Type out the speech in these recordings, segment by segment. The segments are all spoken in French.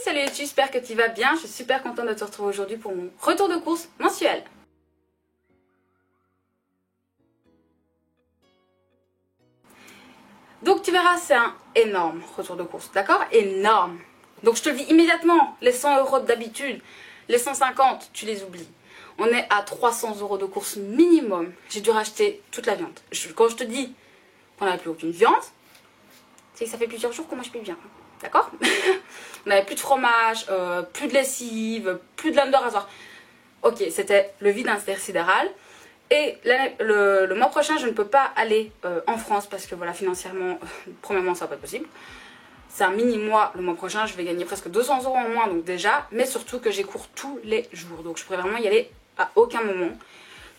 salut, j'espère que tu vas bien. Je suis super contente de te retrouver aujourd'hui pour mon retour de course mensuel. Donc tu verras, c'est un énorme retour de course, d'accord? Énorme. Donc je te le dis immédiatement, les 100 € d'habitude, les 150, tu les oublies. On est à 300 € de course minimum. J'ai dû racheter toute la viande. Quand je te dis qu'on n'avait plus aucune viande, c'est que ça fait plusieurs jours qu'on mange plus bien. D'accord? On n'avait plus de fromage, plus de lessive, plus de lame de rasoir. Ok, c'était le vide intersidéral. Et le mois prochain, je ne peux pas aller en France parce que voilà, financièrement, premièrement, ça va pas être possible. C'est un mini-mois le mois prochain, je vais gagner presque 200 € en moins, donc déjà, mais surtout que j'ai cours tous les jours. Donc je pourrais vraiment y aller à aucun moment.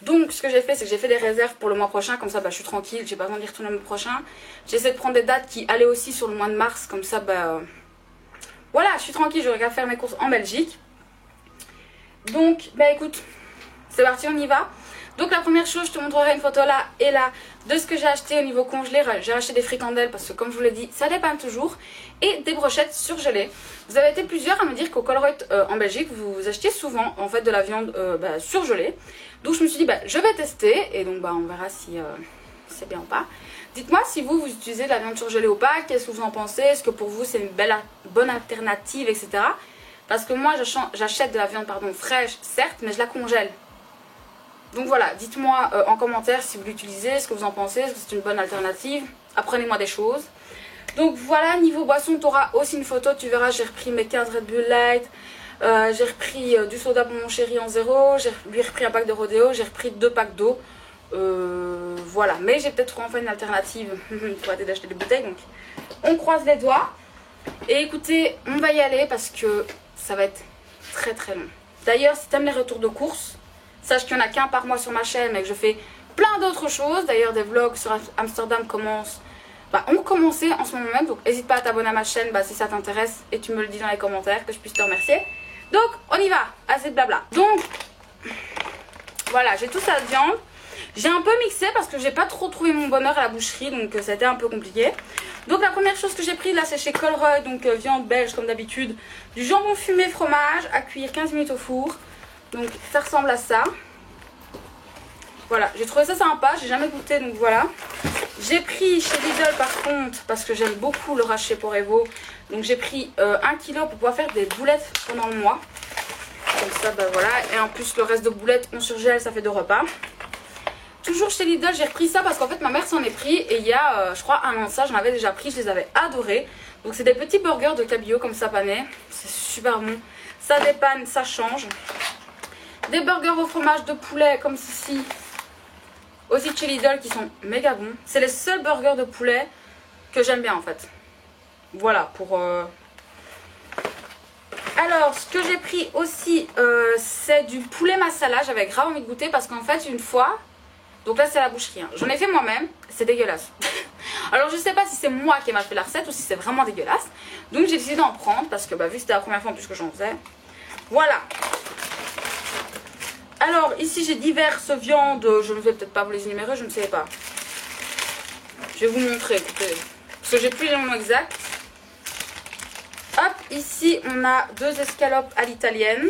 Donc ce que j'ai fait, c'est que j'ai fait des réserves pour le mois prochain, comme ça bah, je suis tranquille, j'ai pas besoin d'y retourner le mois prochain. J'essaie de prendre des dates qui allaient aussi sur le mois de mars, comme ça bah voilà, je suis tranquille, j'aurais qu'à faire mes courses en Belgique. Donc bah écoute, c'est parti, on y va. Donc la première chose, je te montrerai une photo là et là de ce que j'ai acheté au niveau congelé. J'ai acheté des fricandelles parce que comme je vous l'ai dit, ça dépanne toujours. Et des brochettes surgelées. Vous avez été plusieurs à me dire qu'au Colruyt en Belgique, vous achetiez souvent en fait de la viande surgelée. Donc je me suis dit, je vais tester et donc on verra si c'est bien ou pas. Dites-moi si vous utilisez de la viande surgelée ou pas, qu'est-ce que vous en pensez, est-ce que pour vous c'est une bonne alternative, etc. Parce que moi j'achète de la viande fraîche, certes, mais je la congèle. Donc voilà, dites-moi en commentaire si vous l'utilisez, ce que vous en pensez, est-ce que c'est une bonne alternative. Apprenez-moi des choses. Donc voilà, niveau boisson, tu auras aussi une photo, tu verras, j'ai repris mes 15 Red Bull Light, j'ai repris du soda pour mon chéri en 0, j'ai lui repris un pack de Rodeo, j'ai repris 2 packs d'eau. Voilà, mais j'ai peut-être enfin une alternative pour arrêter d'acheter des bouteilles, donc on croise les doigts. Et écoutez, on va y aller parce que ça va être très très long. D'ailleurs, si tu aimes les retours de course, sache qu'il n'y en a qu'un par mois sur ma chaîne, mais que je fais plein d'autres choses. D'ailleurs, des vlogs sur Amsterdam ont commencé en ce moment même. Donc, n'hésite pas à t'abonner à ma chaîne si ça t'intéresse et tu me le dis dans les commentaires que je puisse te remercier. Donc, on y va. Assez de blabla. Donc, voilà, j'ai tout ça de viande. J'ai un peu mixé parce que j'ai pas trop trouvé mon bonheur à la boucherie. Donc, ça a été un peu compliqué. Donc, la première chose que j'ai pris là, c'est chez Colruyt. Donc, viande belge comme d'habitude. Du jambon fumé fromage à cuire 15 minutes au four. Donc ça ressemble à ça. Voilà, j'ai trouvé ça sympa, j'ai jamais goûté, donc voilà. J'ai pris chez Lidl par contre, parce que j'aime beaucoup le haché pour Evo. Donc j'ai pris 1 kg pour pouvoir faire des boulettes pendant le mois. Comme ça, voilà. Et en plus le reste de boulettes, on surgèle, ça fait 2 repas. Toujours chez Lidl, j'ai repris ça parce qu'en fait ma mère s'en est pris. Et il y a, je crois, 1 an de ça, j'en avais déjà pris, je les avais adorés. Donc c'est des petits burgers de cabillaud comme ça panés. C'est super bon. Ça dépanne, ça change. Des burgers au fromage de poulet comme ceci, aussi chez Lidl, qui sont méga bons. C'est les seuls burgers de poulet que j'aime bien en fait. Voilà pour... Alors ce que j'ai pris aussi c'est du poulet masala. J'avais grave envie de goûter parce qu'en fait une fois, donc là c'est à la boucherie, j'en ai fait moi-même, c'est dégueulasse. Alors je sais pas si c'est moi qui ai mal fait la recette ou si c'est vraiment dégueulasse. Donc j'ai décidé d'en prendre parce que vu que c'était la première fois en plus que j'en faisais. Voilà. Alors, ici, j'ai diverses viandes. Je ne vais peut-être pas vous les énumérer, je ne sais pas. Je vais vous montrer, écoutez. Parce que j'ai plus les noms exacts. Hop, ici, on a 2 escalopes à l'italienne.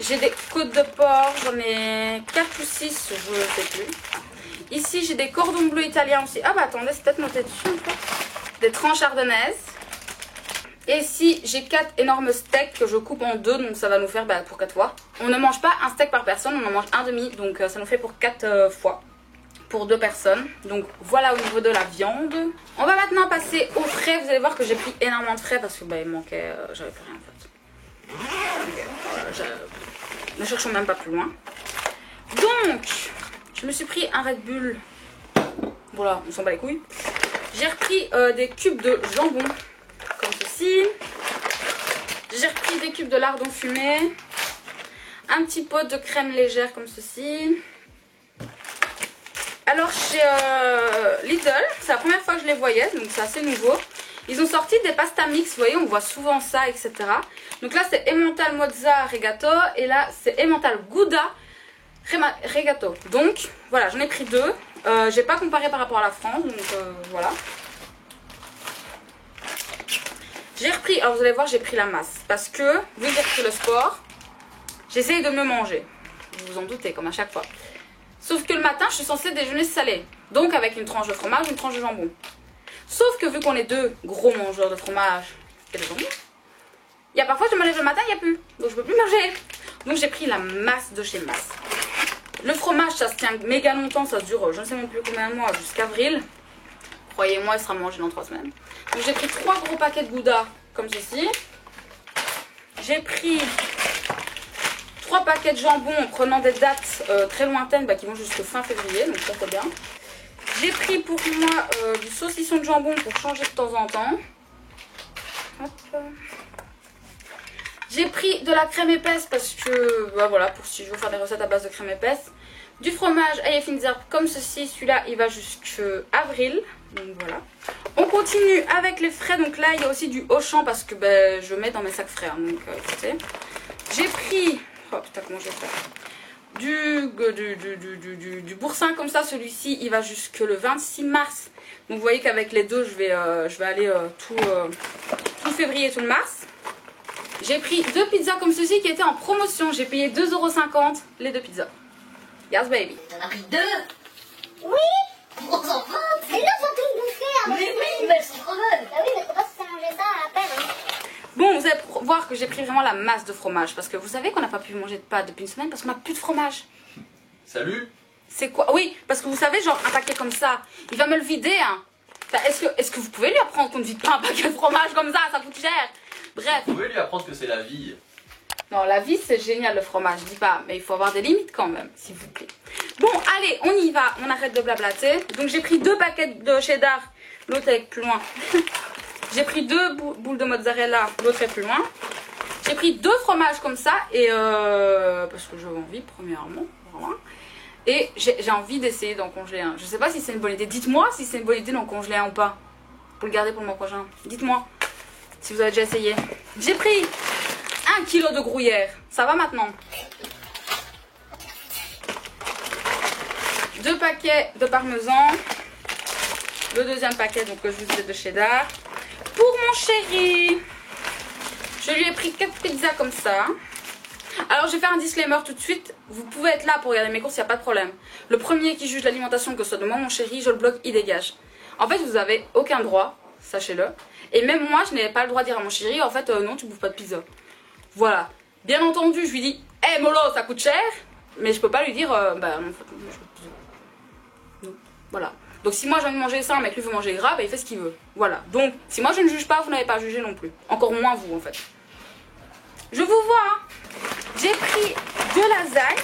J'ai des côtes de porc. J'en ai 4 ou 6, je ne sais plus. Ici, j'ai des cordons bleus italiens aussi. Ah attendez, c'est peut-être noté dessus. Des tranches ardennaises. Et ici, j'ai 4 énormes steaks que je coupe en 2, donc ça va nous faire pour 4 fois. On ne mange pas un steak par personne, on en mange un demi, donc ça nous fait pour 4 fois, pour 2 personnes. Donc voilà au niveau de la viande. On va maintenant passer aux frais. Vous allez voir que j'ai pris énormément de frais parce que il manquait, j'avais plus rien en fait. Ne cherchons même pas plus loin. Donc, je me suis pris un Red Bull. Voilà, on s'en bat les couilles. J'ai repris des cubes de jambon. Comme ceci. J'ai repris des cubes de lardon fumé. Un petit pot de crème légère comme ceci. Alors chez Lidl, c'est la première fois que je les voyais, donc c'est assez nouveau. Ils ont sorti des pasta mix, vous voyez, on voit souvent ça, etc. Donc là c'est Emmental Mozza Regato et là c'est Emmental Gouda Regato. Donc voilà, j'en ai pris 2. J'ai pas comparé par rapport à la France, donc voilà. J'ai repris, alors vous allez voir, j'ai pris la masse. Parce que, vu que j'ai repris le sport, j'essaye de me manger. Vous vous en doutez, comme à chaque fois. Sauf que le matin, je suis censée déjeuner salé. Donc avec une tranche de fromage, une tranche de jambon. Sauf que vu qu'on est deux gros mangeurs de fromage et de jambon, il y a parfois, je me lève le matin, il n'y a plus. Donc je ne peux plus manger. Donc j'ai pris la masse de chez Masse. Le fromage, ça se tient méga longtemps. Ça dure, je ne sais même plus combien de mois, jusqu'avril. Croyez-moi, il sera mangé dans 3 semaines. Donc j'ai pris 3 gros paquets de Gouda, comme ceci. J'ai pris 3 paquets de jambon en prenant des dates très lointaines qui vont jusqu'au fin février. Donc ça, c'est bien. J'ai pris pour moi du saucisson de jambon pour changer de temps en temps. Hop. J'ai pris de la crème épaisse parce que, voilà, pour si je veux faire des recettes à base de crème épaisse. Du fromage à Finzer comme ceci. Celui-là, il va jusqu'avril. Donc voilà. On continue avec les frais. Donc là, il y a aussi du Auchan parce que je mets dans mes sacs frais. Hein, donc écoutez. J'ai pris... Oh putain, comment je vais faire du boursin comme ça. Celui-ci, il va jusque le 26 mars. Donc vous voyez qu'avec les deux, je vais aller tout février, tout le mars. J'ai pris 2 pizzas comme ceci qui étaient en promotion. J'ai payé 2,50 € les 2 pizzas. Yes baby. T'en as pris 2? Oui. Gros enfants. Et là, ils sont tous bouffés. Hein. Mais oui, mais elles sont trop bonnes. Bah oui, mais faut pas se faire manger ça à la peine. Hein. Bon, vous allez voir que j'ai pris vraiment la masse de fromage. Parce que vous savez qu'on n'a pas pu manger de pâtes depuis une semaine parce qu'on n'a plus de fromage. Salut. C'est quoi? Oui, parce que vous savez, genre un paquet comme ça, il va me le vider. Hein. Est-ce que vous pouvez lui apprendre qu'on ne vide pas un paquet de fromage comme ça? Ça coûte cher. Bref. Vous pouvez lui apprendre que c'est la vie. Non, la vie c'est génial le fromage, je dis pas, mais il faut avoir des limites quand même, s'il vous plaît. Bon, allez, on y va, on arrête de blablater. Donc j'ai pris 2 paquets de cheddar, l'autre est plus loin. J'ai pris 2 boules de mozzarella, l'autre est plus loin. J'ai pris 2 fromages comme ça, et parce que j'avais envie, premièrement, voilà. Et j'ai envie d'essayer d'en congeler un. Je sais pas si c'est une bonne idée, dites-moi si c'est une bonne idée d'en congeler un ou pas. Pour le garder pour le mois prochain, dites-moi si vous avez déjà essayé. J'ai pris 1 kg de gruyère, ça va maintenant. 2 paquets de parmesan. Le deuxième paquet donc, que je vous disais de cheddar. Pour mon chéri, je lui ai pris 4 pizzas comme ça. Alors je vais faire un disclaimer tout de suite. Vous pouvez être là pour regarder mes courses, il n'y a pas de problème. Le premier qui juge l'alimentation, que ce soit de moi mon chéri, je le bloque, il dégage. En fait vous n'avez aucun droit, sachez-le. Et même moi je n'avais pas le droit de dire à mon chéri, en fait non tu bouffes pas de pizza. Voilà. Bien entendu je lui dis, hé hey, Molo ça coûte cher. Mais je peux pas lui dire, non, en fait, je veux pas de pizza. Non. Voilà. Donc si moi j'ai envie de manger ça, mais que lui veut manger gras, il fait ce qu'il veut. Voilà. Donc si moi je ne juge pas, vous n'avez pas à juger non plus. Encore moins vous en fait. Je vous vois. Hein. J'ai pris de lasagne.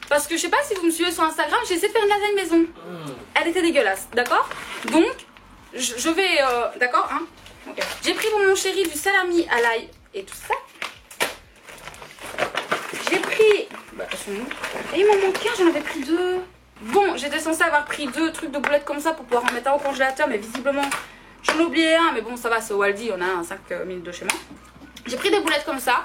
Parce que je sais pas si vous me suivez sur Instagram, j'ai essayé de faire une lasagne maison. Elle était dégueulasse, d'accord? Donc je vais... d'accord hein okay. J'ai pris pour mon chéri du salami à l'ail et tout ça. J'ai pris... Et il m'en manquait un, j'en avais pris 2. Bon, j'étais censée avoir pris 2 trucs de boulettes comme ça pour pouvoir en mettre un au congélateur, mais visiblement j'en ai oublié un. Mais bon, ça va, c'est au Aldi, on a un 5 minutes de chez moi. J'ai pris des boulettes comme ça.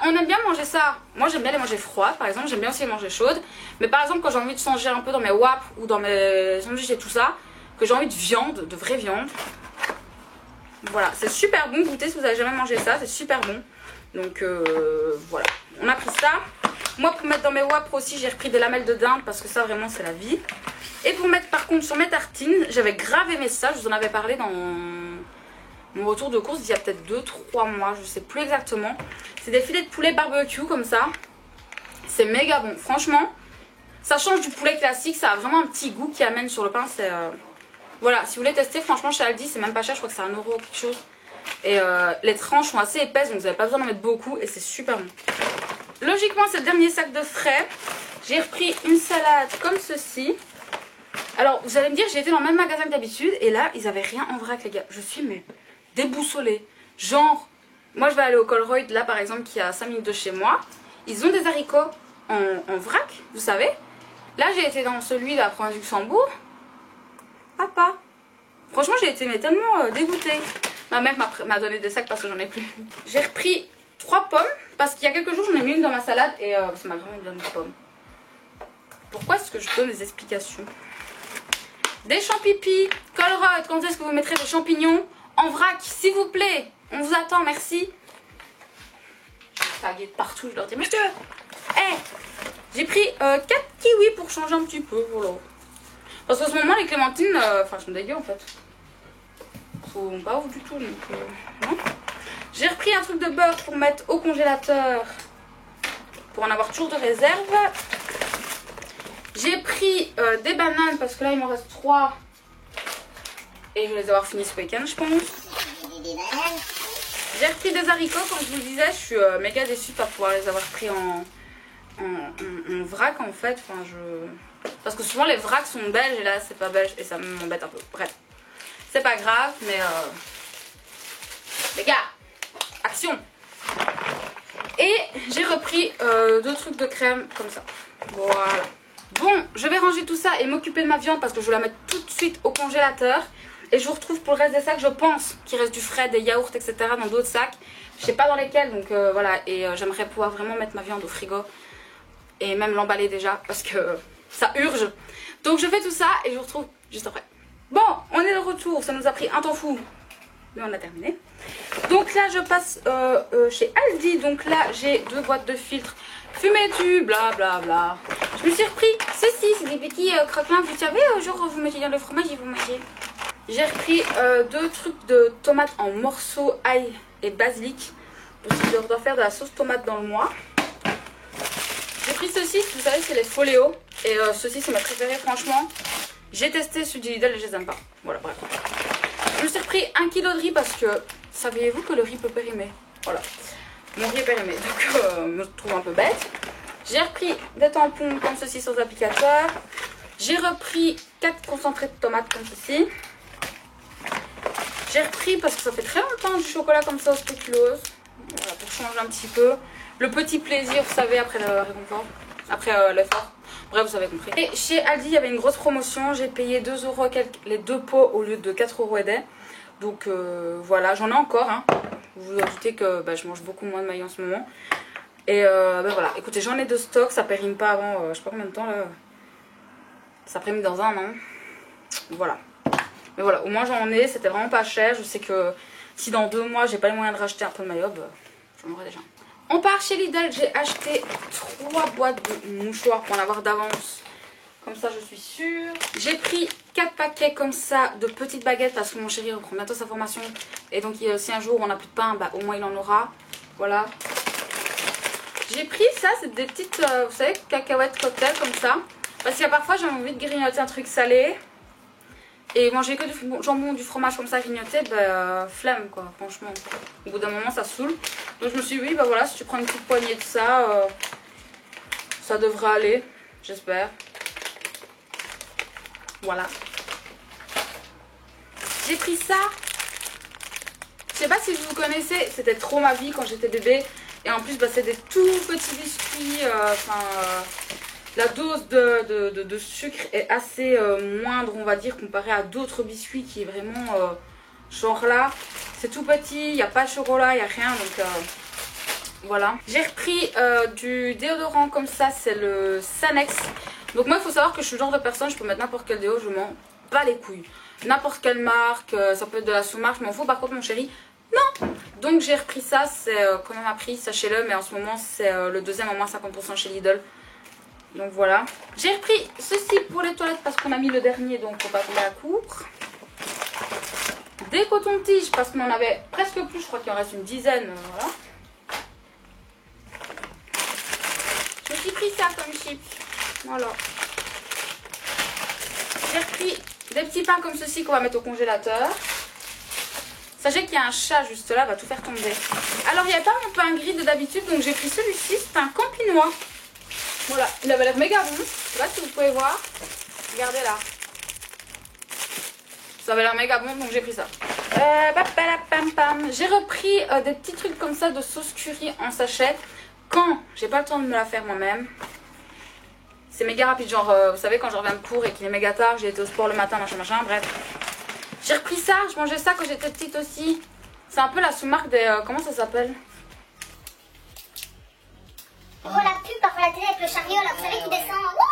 On aime bien manger ça. Moi j'aime bien les manger froides par exemple, j'aime bien aussi les manger chaudes. Mais par exemple quand j'ai envie de changer un peu dans mes wraps ou dans mes sandwichs et tout ça, que j'ai envie de viande, de vraie viande. Voilà, c'est super bon, goûtez si vous avez jamais mangé ça, c'est super bon. Donc voilà, on a pris ça. Moi pour mettre dans mes wraps aussi j'ai repris des lamelles de dinde parce que ça vraiment c'est la vie. Et pour mettre par contre sur mes tartines, j'avais grave aimé ça, je vous en avais parlé dans mon retour de course il y a peut-être 2-3 mois, je sais plus exactement. C'est des filets de poulet barbecue comme ça. C'est méga bon, franchement. Ça change du poulet classique, ça a vraiment un petit goût qui amène sur le pain. C'est voilà, si vous voulez tester, franchement chez Aldi c'est même pas cher, je crois que c'est 1 € quelque chose. Et les tranches sont assez épaisses donc vous n'avez pas besoin d'en mettre beaucoup et c'est super bon. Logiquement c'est le dernier sac de frais. J'ai repris une salade comme ceci. Alors vous allez me dire j'ai été dans le même magasin que d'habitude et là ils avaient rien en vrac les gars. Je suis mais déboussolée. Genre, moi je vais aller au Colruyt là par exemple qui est à 5 minutes de chez moi. Ils ont des haricots en vrac, vous savez. Là j'ai été dans celui là à Luxembourg. Papa. Franchement j'ai été mais tellement dégoûtée. Ma mère m'a donné des sacs parce que j'en ai plus. J'ai repris 3 pommes parce qu'il y a quelques jours j'en ai mis une dans ma salade et ça m'a vraiment donné une pomme. Pourquoi est-ce que je donne des explications? Des champignons, Colruyt, quand est-ce que vous mettrez des champignons en vrac, s'il vous plaît? On vous attend, merci. Je vais taguer de partout, je leur dis monsieur. Hey, j'ai pris 4 kiwis pour changer un petit peu, voilà. Parce qu'en ce moment, les clémentines, enfin, elles sont dégueu en fait. Elles sont pas ouf du tout, donc non. J'ai repris un truc de beurre pour mettre au congélateur, pour en avoir toujours de réserve. J'ai pris des bananes parce que là, il m'en reste 3. Et je vais les avoir finis ce week-end, je pense. J'ai repris des haricots, comme je vous le disais, je suis méga déçue de ne pas pouvoir les avoir pris en vrac en fait. Enfin, parce que souvent les vracs sont belges et là c'est pas belge et ça m'embête un peu. Bref, c'est pas grave, mais les gars, action. Et j'ai repris 2 trucs de crème comme ça. Voilà. Bon, je vais ranger tout ça et m'occuper de ma viande parce que je vais la mettre tout de suite au congélateur. Et je vous retrouve pour le reste des sacs, je pense qu'il reste du frais, des yaourts, etc. dans d'autres sacs. Je sais pas dans lesquels, donc voilà. Et j'aimerais pouvoir vraiment mettre ma viande au frigo. Et même l'emballer déjà, parce que ça urge. Donc je fais tout ça et je vous retrouve juste après. Bon, on est de retour, ça nous a pris un temps fou. Mais on a terminé. Donc là, je passe chez Aldi. Donc là, j'ai 2 boîtes de filtres. Fumez-tu, blablabla. Bla, bla. Je me suis repris ceci, c'est des petits croquelins. Vous savez, genre vous mettez dans le fromage et vous mangez. J'ai repris 2 trucs de tomates en morceaux, ail et basilic. Parce que je dois faire de la sauce tomate dans le mois. J'ai pris ceci, vous savez, c'est les Foléo. Et ceci, c'est ma préférée, franchement. J'ai testé celui du Lidl et je les aime pas. Voilà, bref. Je me suis repris 1 kg de riz parce que, saviez-vous que le riz peut périmer? Voilà. Mon riz est périmé, donc je me trouve un peu bête. J'ai repris des tampons comme ceci sans applicateur. J'ai repris 4 concentrés de tomates comme ceci. J'ai repris, parce que ça fait très longtemps, du chocolat comme ça au spéculoos. Voilà, pour changer un petit peu. Le petit plaisir, vous savez, après le réconfort. Après l'effort. Bref, vous avez compris. Et chez Aldi, il y avait une grosse promotion. J'ai payé 2 € les 2 pots au lieu de 4 € et des. Donc voilà, j'en ai encore. Hein. Vous vous doutez que je mange beaucoup moins de maïs en ce moment. Et voilà, écoutez, j'en ai de stock. Ça périme pas avant, je sais pas combien de temps là. Ça périme dans un an. Voilà. Mais voilà, au moins j'en ai, c'était vraiment pas cher. Je sais que si dans 2 mois j'ai pas les moyens de racheter un peu de maillot, j'en aurai déjà. On part chez Lidl, j'ai acheté 3 boîtes de mouchoirs pour en avoir d'avance. Comme ça je suis sûre. J'ai pris 4 paquets comme ça de petites baguettes parce que mon chéri reprend bientôt sa formation. Et donc si un jour on n'a plus de pain, au moins il en aura. Voilà. J'ai pris ça, c'est des petites, vous savez, cacahuètes cocktail comme ça. Parce qu'il y a parfois j'ai envie de grignoter un truc salé. Et manger que du jambon, du fromage comme ça grignoté, flemme quoi, franchement. Au bout d'un moment ça saoule. Donc je me suis dit, oui, voilà, si tu prends une petite poignée de ça, ça devrait aller, j'espère. Voilà. J'ai pris ça. Je sais pas si vous connaissez, c'était trop ma vie quand j'étais bébé. Et en plus, c'est des tout petits biscuits, la dose de sucre est assez moindre, on va dire, comparé à d'autres biscuits qui est vraiment genre là. C'est tout petit, il n'y a pas de chocolat, il n'y a rien, donc voilà. J'ai repris du déodorant comme ça, c'est le Sanex. Donc moi, il faut savoir que je suis le genre de personne, je peux mettre n'importe quel déo, je m'en bats les couilles. N'importe quelle marque, ça peut être de la sous-marque, je m'en fous. Par contre, mon chéri, non. Donc j'ai repris ça, c'est quand même un prix, sachez-le, mais en ce moment, c'est le deuxième à moins 50% chez Lidl. Donc voilà. J'ai repris ceci pour les toilettes parce qu'on a mis le dernier, donc on va tomber à court. Des cotons-tiges parce qu'on en avait presque plus, je crois qu'il en reste une dizaine. Voilà. Je me suis pris ça comme chips. Voilà. J'ai repris des petits pains comme ceci qu'on va mettre au congélateur. Sachez qu'il y a un chat juste là, va tout faire tomber. Alors il n'y a pas mon pain gris de d'habitude, donc j'ai pris celui-ci, c'est un campinois. Voilà, il avait l'air méga bon. Je sais pas si vous pouvez voir. Regardez là. Ça avait l'air méga bon, donc j'ai pris ça. J'ai repris des petits trucs comme ça de sauce curry en sachet. Quand j'ai pas le temps de me la faire moi-même. C'est méga rapide, genre vous savez quand je reviens de cours et qu'il est méga tard, j'ai été au sport le matin, machin, bref. J'ai repris ça, je mangeais ça quand j'étais petite aussi. C'est un peu la sous-marque des... comment ça s'appelle? On voit la pub parfois la télé avec le chariot là, vous savez qui descend. Wouh!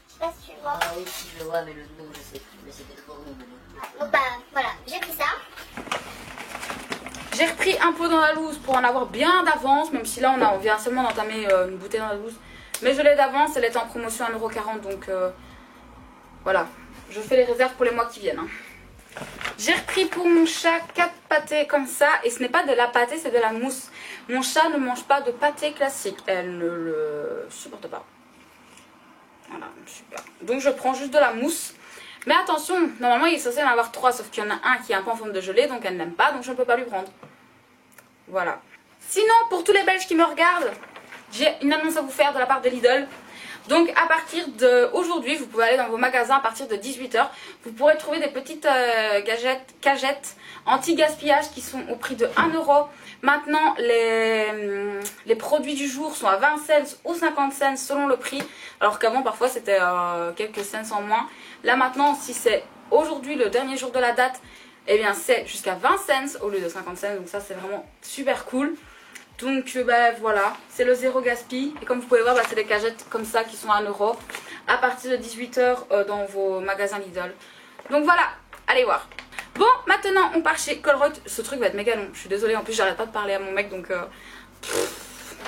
Je sais pas si tu le vois. Ah oui, si je le vois, mais le nom, je sais plus. Mais c'était trop bon. Donc voilà, j'ai pris ça. J'ai repris un pot dans la loose pour en avoir bien d'avance, même si là on vient seulement d'entamer une bouteille dans la loose. Mais je l'ai d'avance, elle est en promotion à 1,40 €, donc voilà. Je fais les réserves pour les mois qui viennent. Hein. J'ai repris pour mon chat 4 pâtés comme ça, et ce n'est pas de la pâtée, c'est de la mousse. Mon chat ne mange pas de pâté classique, elle ne le supporte pas. Voilà, super. Donc je prends juste de la mousse. Mais attention, normalement il est censé en avoir 3, sauf qu'il y en a un qui est un peu en forme de gelée, donc elle n'aime pas, donc je ne peux pas lui prendre. Voilà. Sinon, pour tous les Belges qui me regardent, j'ai une annonce à vous faire de la part de Lidl. Donc à partir d'aujourd'hui, vous pouvez aller dans vos magasins à partir de 18 h. Vous pourrez trouver des petites cagettes anti-gaspillage qui sont au prix de 1 €. Maintenant, les produits du jour sont à 20 cents ou 50 cents selon le prix. Alors qu'avant, parfois, c'était quelques cents en moins. Là maintenant, si c'est aujourd'hui le dernier jour de la date, eh bien c'est jusqu'à 20 cents au lieu de 50 cents. Donc ça, c'est vraiment super cool. Donc ben, voilà, c'est le zéro gaspille. Et comme vous pouvez voir, c'est des cagettes comme ça qui sont à 1 € à partir de 18 h dans vos magasins Lidl. Donc voilà, allez voir. Bon, maintenant on part chez Colruyt. Ce truc va être méga long, je suis désolée. En plus, j'arrête pas de parler à mon mec, donc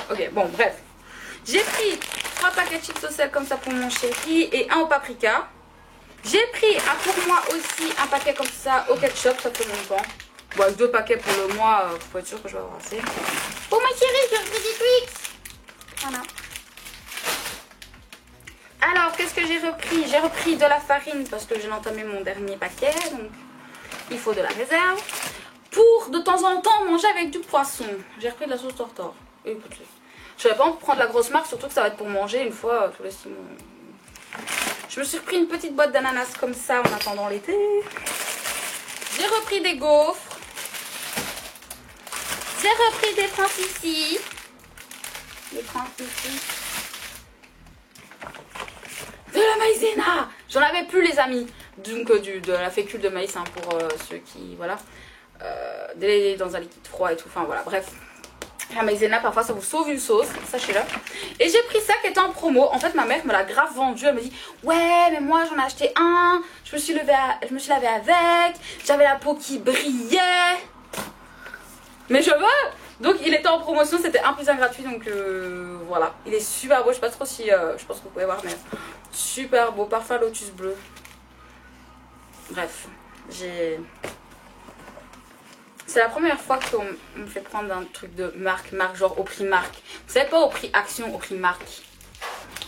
ok, bon, bref. J'ai pris 3 paquets de chips au sel comme ça pour mon chéri et un au paprika. J'ai pris pour moi aussi un paquet comme ça au ketchup, ça fait longtemps. Bon, avec 2 paquets pour le mois, faut être sûr que je vais avoir assez. Pour ma chérie, j'ai repris des Twix. Voilà. Alors, qu'est-ce que j'ai repris? J'ai repris de la farine parce que j'ai entamé mon dernier paquet. Donc, il faut de la réserve. Pour, de temps en temps, manger avec du poisson. J'ai repris de la sauce tartare. Écoutez, je vais pas en prendre la grosse marque, surtout que ça va être pour manger une fois tous les 6 mois. Je me suis repris une petite boîte d'ananas comme ça en attendant l'été. J'ai repris des gaufres. J'ai repris des Francici. Des Francici. De la maïzena. J'en avais plus, les amis. Donc de la fécule de maïs, hein, pour ceux qui, voilà. Dans un liquide froid et tout. Enfin voilà, bref. La maïzena, parfois ça vous sauve une sauce, sachez-le. Et j'ai pris ça qui était en promo. En fait, ma mère me l'a grave vendu. Elle me dit, ouais, mais moi j'en ai acheté un. Je me suis lavé avec. J'avais la peau qui brillait. Mais je veux. Donc il était en promotion, c'était 1 + 1 gratuit. Donc voilà, il est super beau. Je sais pas trop si, je pense que vous pouvez voir, mais super beau, parfum lotus bleu. Bref, c'est la première fois qu'on me fait prendre un truc de marque, genre au prix marque. Vous savez, pas au prix action, au prix marque.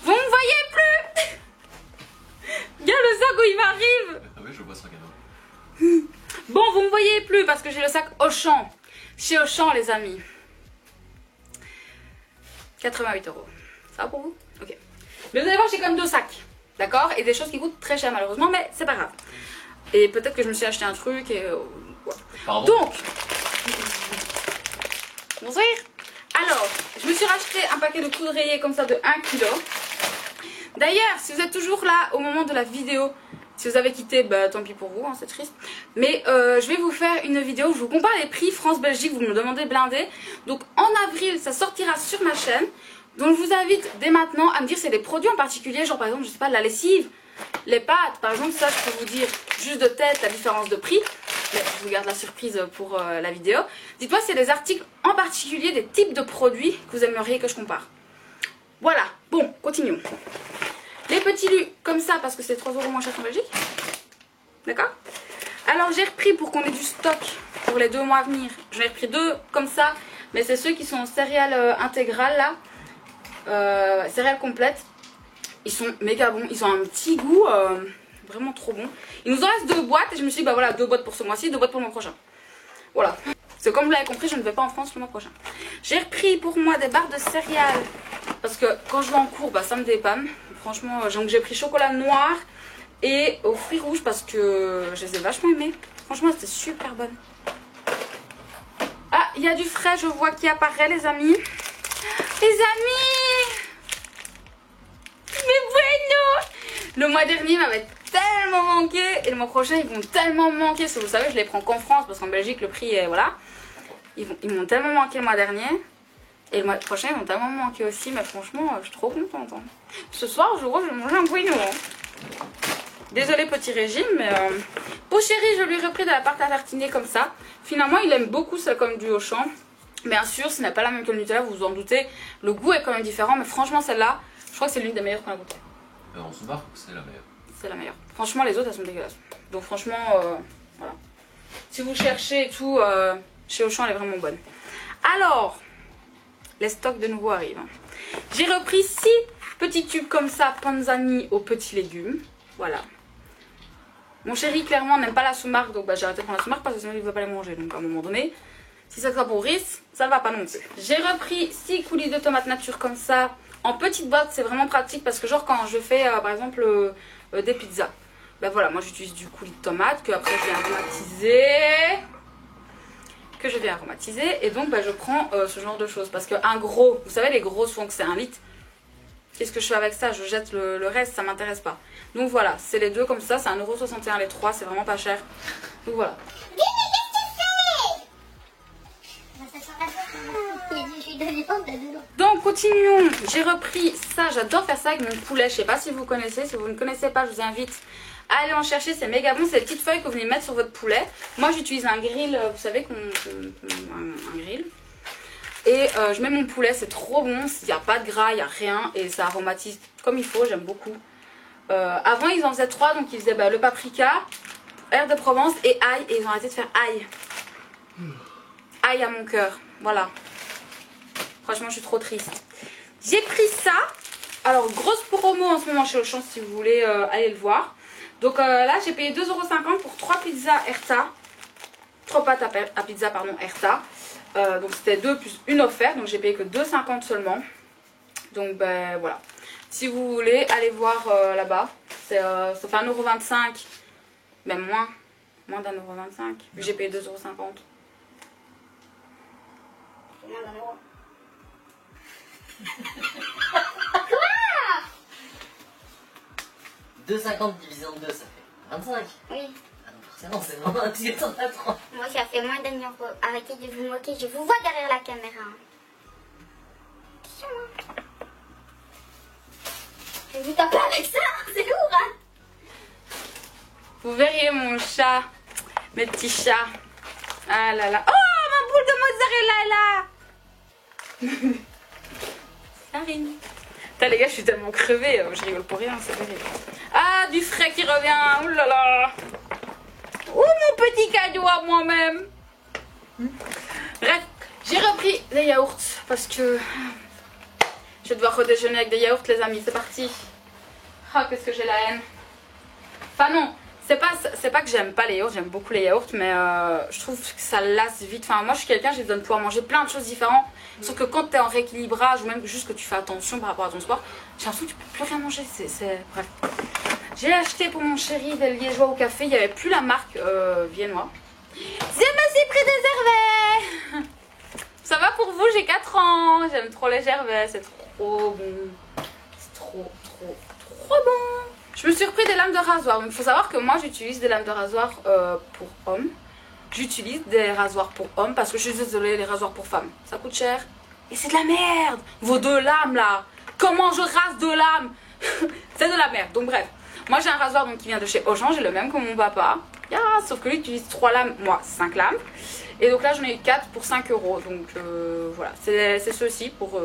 Vous me voyez plus. Il y a le sac où il m'arrive. Ah oui, je vois sur la caméra. Bon, vous me voyez plus parce que j'ai le sac Auchan. Chez Auchan, les amis. 88 €. Ça va pour vous? Ok. Mais vous allez voir, j'ai quand même 2 sacs. D'accord? Et des choses qui coûtent très cher malheureusement, mais c'est pas grave. Et peut-être que je me suis acheté un truc et... ouais. Pardon. Donc... Bonsoir. Alors, je me suis racheté un paquet de poudre rayée comme ça de 1 kg. D'ailleurs, si vous êtes toujours là au moment de la vidéo, si vous avez quitté, bah tant pis pour vous, hein, c'est triste. Mais je vais vous faire une vidéo où je vous compare les prix France-Belgique, vous me demandez blindé. Donc en avril, ça sortira sur ma chaîne. Donc je vous invite dès maintenant à me dire c'est des produits en particulier, genre par exemple, je sais pas, la lessive, les pâtes, par exemple, ça je peux vous dire juste de tête la différence de prix. Mais je vous garde la surprise pour la vidéo. Dites-moi si c'est des articles en particulier, des types de produits que vous aimeriez que je compare. Voilà, bon, continuons. Les petits lus comme ça parce que c'est 3 € moins cher qu'en Belgique. D'accord? Alors j'ai repris pour qu'on ait du stock pour les 2 mois à venir. J'en ai repris 2 comme ça, mais c'est ceux qui sont en céréales intégrales là. Céréales complètes. Ils sont méga bons, ils ont un petit goût vraiment trop bon. Il nous en reste 2 boîtes et je me suis dit bah voilà, 2 boîtes pour ce mois-ci, 2 boîtes pour le mois prochain. Voilà. Parce que comme vous l'avez compris, je ne vais pas en France le mois prochain. J'ai repris pour moi des barres de céréales parce que quand je vais en cours, bah ça me dépanne. Franchement, donc j'ai pris chocolat noir et aux fruits rouges parce que je les ai vachement aimés. Franchement, c'était super bonne. Ah, il y a du frais, je vois qui apparaît, les amis. Les amis! Mais bueno! Le mois dernier m'avait tellement manqué et le mois prochain, ils vont tellement manquer. Si vous savez, je les prends qu'en France parce qu'en Belgique, le prix est... Voilà. Ils m'ont tellement manqué le mois dernier. Et le mois prochain, ils vont tellement me manquer aussi. Mais franchement, je suis trop contente. Hein. Ce soir, je vois, je vais manger un bueno. Hein. Désolée petit régime, mais pour Chéri, je lui ai repris de la pâte à tartiner comme ça. Finalement, il aime beaucoup ça comme du Auchan. Bien sûr, ce n'est pas la même que le Nutella, vous vous en doutez. Le goût est quand même différent, mais franchement, celle-là, je crois que c'est l'une des meilleures qu'on a goûtées. On se marque, c'est la meilleure. C'est la meilleure. Franchement, les autres, elles sont dégueulasses. Donc franchement, voilà. Si vous cherchez et tout, chez Auchan, elle est vraiment bonne. Alors, les stocks de nouveau arrivent. J'ai repris 6 petits tubes comme ça, panzani aux petits légumes. Voilà. Mon chéri, clairement, n'aime pas la sous-marque, donc bah, j'ai arrêté de prendre la sous-marque parce que sinon il ne veut pas les manger. Donc à un moment donné, si ça sera pour Riz, ça ne va pas non plus. J'ai repris 6 coulis de tomates nature comme ça, en petite boîte. C'est vraiment pratique parce que genre quand je fais par exemple des pizzas, ben voilà, moi j'utilise du coulis de tomates que après je viens aromatiser. Et donc ben, je prends ce genre de choses parce qu'un gros, vous savez les gros souvent que c'est 1 litre. Qu'est-ce que je fais avec ça? Je jette le reste, ça m'intéresse pas. Donc voilà, c'est les deux comme ça, c'est 1,61€ les 3, c'est vraiment pas cher. Donc voilà. Donc continuons, j'ai repris ça, j'adore faire ça avec mon poulet, je sais pas si vous connaissez, si vous ne connaissez pas, je vous invite à aller en chercher, c'est méga bon, c'est des petites feuilles que vous venez mettre sur votre poulet. Moi j'utilise un grill, vous savez, un grill. Et je mets mon poulet, c'est trop bon, il n'y a pas de gras, il n'y a rien et ça aromatise comme il faut, j'aime beaucoup. Avant ils en faisaient 3, donc ils faisaient le paprika, herbe de Provence et ail, et ils ont arrêté de faire ail. Ail à mon cœur, voilà. Franchement je suis trop triste. J'ai pris ça, alors grosse promo en ce moment chez Auchan si vous voulez aller le voir. Donc là j'ai payé 2,50€ pour 3 pizzas Herta, 3 pâtes à pizza pardon Herta. Donc c'était 2 plus une offerte, donc j'ai payé que 2,50 seulement. Donc ben voilà, si vous voulez aller voir là-bas, ça fait 1,25€, même moins d'1,25€, vu que j'ai payé 2,50€. Quoi? 2,50 divisé en 2, ça fait 25. Oui. Ah non, forcément, c'est vraiment un petit temps à 3. Moi, ça fait moins d'1€. Arrêtez de vous moquer, je vous vois derrière la caméra. Attention, hein. Je vais vous taper avec ça, c'est lourd, hein. Vous verriez mon chat, mes petits chats. Ah là là. Oh, ma boule de mozzarella est là. Sarine. Putain les gars, je suis tellement crevée, je rigole pour rien, c'est terrible. Ah, du frais qui revient, ouh là là. Oh, mon petit cadeau à moi-même. Bref, j'ai repris des yaourts parce que je vais devoir redéjeuner avec des yaourts les amis, c'est parti. Ah, qu'est-ce que j'ai la haine. Enfin non, c'est pas que j'aime pas les yaourts, j'aime beaucoup les yaourts, mais je trouve que ça lasse vite. Enfin moi je suis quelqu'un, j'ai besoin de pouvoir manger plein de choses différentes. Sauf que quand tu es en rééquilibrage ou même juste que tu fais attention par rapport à ton sport, j'ai l'impression que tu peux plus rien manger. Bref. J'ai acheté pour mon chéri des liégeois au café, il n'y avait plus la marque viennois. Je me suis pris des Gervais. Ça va pour vous, j'ai 4 ans, j'aime trop les Gervais, c'est trop bon. C'est trop bon. Je me suis repris des lames de rasoir. Donc il faut savoir que moi j'utilise des lames de rasoir pour hommes. J'utilise des rasoirs pour hommes parce que je suis désolée, les rasoirs pour femmes, ça coûte cher. Et c'est de la merde. Vos 2 lames là. Comment je rase 2 lames? C'est de la merde. Donc bref. Moi j'ai un rasoir donc, qui vient de chez Auchan, j'ai le même que mon papa. Sauf que lui utilise 3 lames, moi 5 lames. Et donc là j'en ai eu 4 pour 5€. Donc voilà, c'est ceci pour...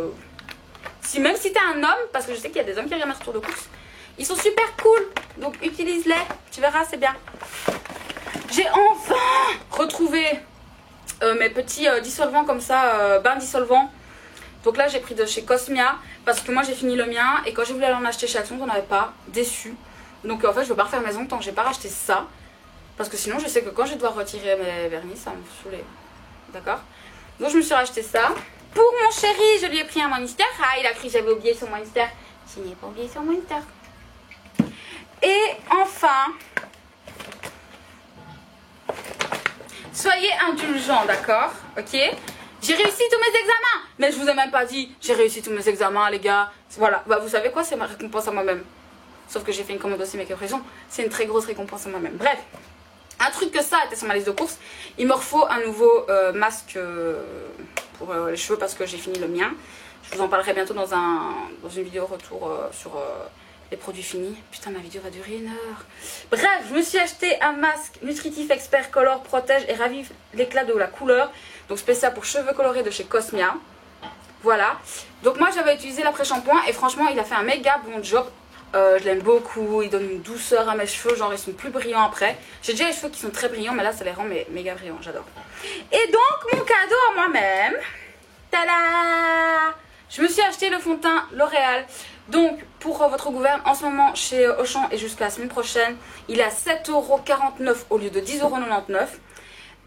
même si t'es un homme, parce que je sais qu'il y a des hommes qui regardent mes retours de course, ils sont super cool, donc utilise-les, tu verras, c'est bien. J'ai enfin retrouvé mes petits dissolvants comme ça, bains dissolvants. Donc là j'ai pris de chez Cosmia, parce que moi j'ai fini le mien, et quand j'ai voulu aller en acheter chez Action, j'en avais pas, déçu. Donc en fait je veux pas refaire maison tant que j'ai pas racheté ça, parce que sinon je sais que quand je vais devoir retirer mes vernis, ça va me saouler. D'accord? Donc je me suis racheté ça. Pour mon chéri, je lui ai pris un Monster. Ah, il a cru que j'avais oublié son Monster. Je n'ai pas oublié son Monster. Et enfin, soyez indulgents, d'accord? Ok? J'ai réussi tous mes examens. Mais je vous ai même pas dit, j'ai réussi tous mes examens, les gars. Voilà, bah, vous savez quoi? C'est ma récompense à moi-même. Sauf que j'ai fait une commande aussi make-up raison. C'est une très grosse récompense à moi-même. Bref, un truc que ça était sur ma liste de courses. Il me refaut un nouveau masque pour les cheveux parce que j'ai fini le mien. Je vous en parlerai bientôt dans une vidéo retour sur les produits finis. Putain, ma vidéo va durer 1 heure. Bref, je me suis acheté un masque Nutritif Expert Color Protège et ravive l'éclat de la couleur. Donc spécial pour cheveux colorés de chez Cosmia. Voilà. Donc moi j'avais utilisé l'après-shampoing et franchement il a fait un méga bon job. Je l'aime beaucoup, il donne une douceur à mes cheveux, genre ils sont plus brillants après. J'ai déjà les cheveux qui sont très brillants mais là ça les rend méga brillants, j'adore. Et donc mon cadeau à moi-même, tada! Je me suis acheté le fond de teint L'Oréal. Donc pour votre gouverne, en ce moment chez Auchan et jusqu'à la semaine prochaine, il est à 7,49 € au lieu de 10,99 €.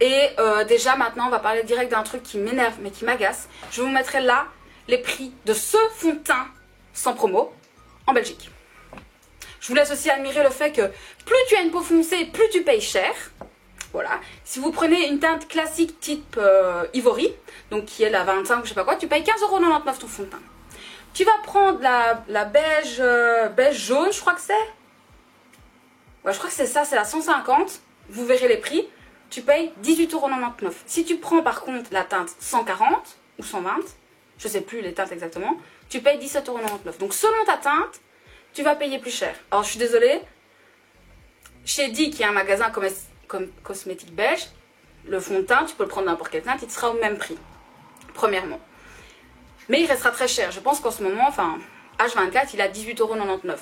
Et déjà maintenant on va parler direct d'un truc qui m'énerve mais qui m'agace. Je vous mettrai là les prix de ce fond de teint sans promo en Belgique. Je vous laisse aussi admirer le fait que plus tu as une peau foncée, plus tu payes cher. Voilà. Si vous prenez une teinte classique type Ivory, donc qui est la 25 ou je sais pas quoi, tu payes 15,99 € ton fond de teint. Tu vas prendre la beige, beige jaune, je crois que c'est. Ouais, je crois que c'est ça, c'est la 150. Vous verrez les prix. Tu payes 18,99 €. Si tu prends par contre la teinte 140 ou 120, je sais plus les teintes exactement, tu payes 17,99 €. Donc selon ta teinte, tu vas payer plus cher. Alors je suis désolée, chez Di, qui est un magasin comme cosmétique belge, le fond de teint, tu peux le prendre n'importe quelle teinte, il te sera au même prix, premièrement. Mais il restera très cher. Je pense qu'en ce moment, enfin, H24, il est à 18,99 €.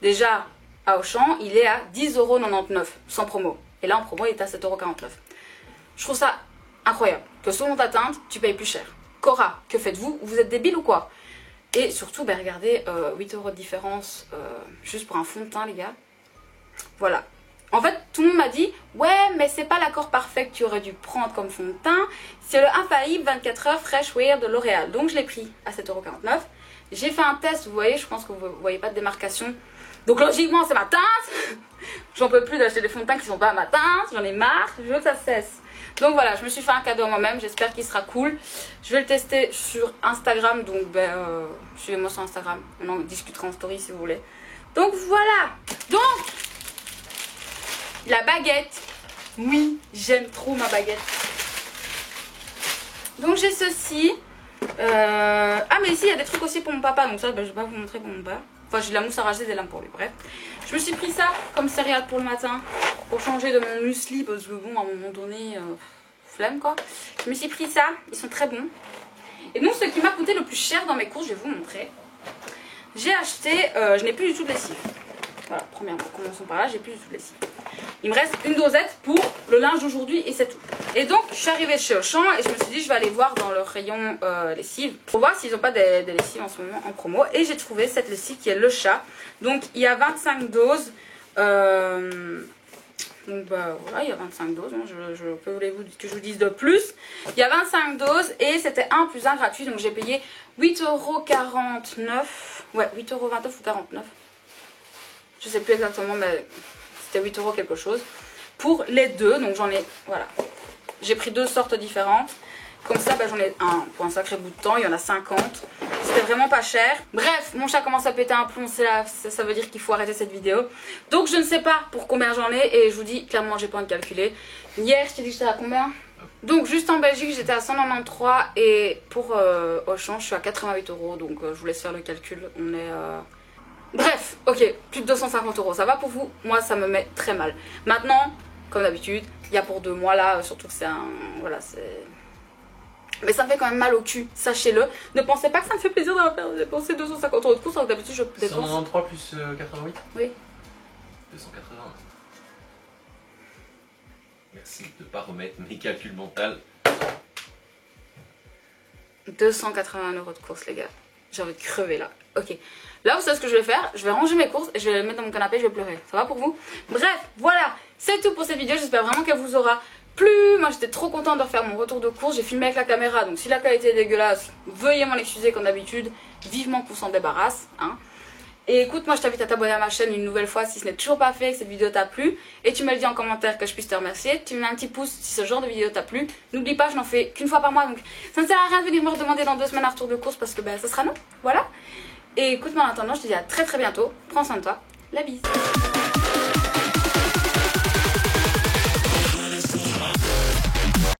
Déjà, à Auchan, il est à 10,99 € sans promo. Et là, en promo, il est à 7,49 €. Je trouve ça incroyable que selon ta teinte, tu payes plus cher. Cora, que faites-vous? Vous êtes débile ou quoi? Et surtout, ben, regardez, 8 € de différence juste pour un fond de teint, les gars. Voilà. En fait, tout le monde m'a dit, ouais, mais c'est pas l'accord parfait que tu aurais dû prendre comme fond de teint. C'est le infaillible 24 heures Fresh Wear de L'Oréal. Donc, je l'ai pris à 7,49 €. J'ai fait un test, vous voyez, je pense que vous voyez pas de démarcation. Donc, logiquement, c'est ma teinte. J'en peux plus d'acheter des fonds de teint qui sont pas à ma teinte. J'en ai marre. Je veux que ça cesse. Donc, voilà, je me suis fait un cadeau à moi-même. J'espère qu'il sera cool. Je vais le tester sur Instagram. Donc, ben, suivez-moi sur Instagram. On en discutera en story si vous voulez. Donc, voilà. Donc, la baguette. Oui, j'aime trop ma baguette. Donc, j'ai ceci. Ah, mais ici, il y a des trucs aussi pour mon papa. Donc, ça, ben, je vais pas vous montrer pour mon papa. Enfin, j'ai de la mousse à raser, des lames pour lui. Bref. Je me suis pris ça comme céréales pour le matin. Pour changer de mon muesli. Parce que bon, à un moment donné, flemme quoi. Je me suis pris ça. Ils sont très bons. Et donc, ce qui m'a coûté le plus cher dans mes courses, je vais vous montrer. J'ai acheté. Je n'ai plus du tout de lessive. Voilà, premièrement, commençons par là. J'ai plus du tout de lessive. Il me reste une dosette pour le linge d'aujourd'hui et c'est tout. Et donc, je suis arrivée chez Auchan et je me suis dit, je vais aller voir dans le rayon lessive pour voir s'ils n'ont pas des lessives en ce moment en promo. Et j'ai trouvé cette lessive qui est Le Chat. Donc, il y a 25 doses. Donc, bah voilà, il y a 25 doses. Hein. Que voulez-vous que je vous dise de plus? Il y a 25 doses et c'était 1 + 1 gratuit. Donc, j'ai payé 8,49 €. Ouais, 8,29 € ou 49. Je sais plus exactement, mais c'était 8 € quelque chose. Pour les deux, donc j'en ai, voilà. J'ai pris 2 sortes différentes. Comme ça, bah, j'en ai un pour un sacré bout de temps. Il y en a 50. C'était vraiment pas cher. Bref, mon chat commence à péter un plomb. Ça veut dire qu'il faut arrêter cette vidéo. Donc, je ne sais pas pour combien j'en ai. Et je vous dis, clairement, j'ai pas envie de calculer. Hier, je t'ai dit que j'étais à combien? Donc, juste en Belgique, j'étais à 193. Et pour Auchan, je suis à 88 €. Donc, je vous laisse faire le calcul. On est... Bref, ok, plus de 250 €. Ça va pour vous? Moi, ça me met très mal. Maintenant, comme d'habitude, il y a pour 2 mois là. Surtout que c'est un... Voilà, c'est... Mais ça me fait quand même mal au cul, sachez-le. Ne pensez pas que ça me fait plaisir de dépenser 250 € de course, alors que d'habitude je dépense... 193 plus 88? Oui. 280. Merci de ne pas remettre mes calculs mentaux. 281 € de course, les gars. J'ai envie de crever là. Ok. Là, vous savez ce que je vais faire? Je vais ranger mes courses et je vais les mettre dans mon canapé et je vais pleurer. Ça va pour vous? Bref, voilà. C'est tout pour cette vidéo. J'espère vraiment qu'elle vous aura plu. Moi, j'étais trop contente de refaire mon retour de course. J'ai filmé avec la caméra. Donc, si la qualité est dégueulasse, veuillez m'en excuser comme d'habitude. Vivement qu'on s'en débarrasse. Hein. Et écoute, moi, je t'invite à t'abonner à ma chaîne une nouvelle fois si ce n'est toujours pas fait, que cette vidéo t'a plu. Et tu me le dis en commentaire que je puisse te remercier. Tu me mets un petit pouce si ce genre de vidéo t'a plu. N'oublie pas, je n'en fais qu'une fois par mois. Donc, ça ne sert à rien de venir me redemander dans 2 semaines un retour de course parce que ben, ça sera non. Voilà. Et écoute-moi en attendant, je te dis à très bientôt. Prends soin de toi. La bise.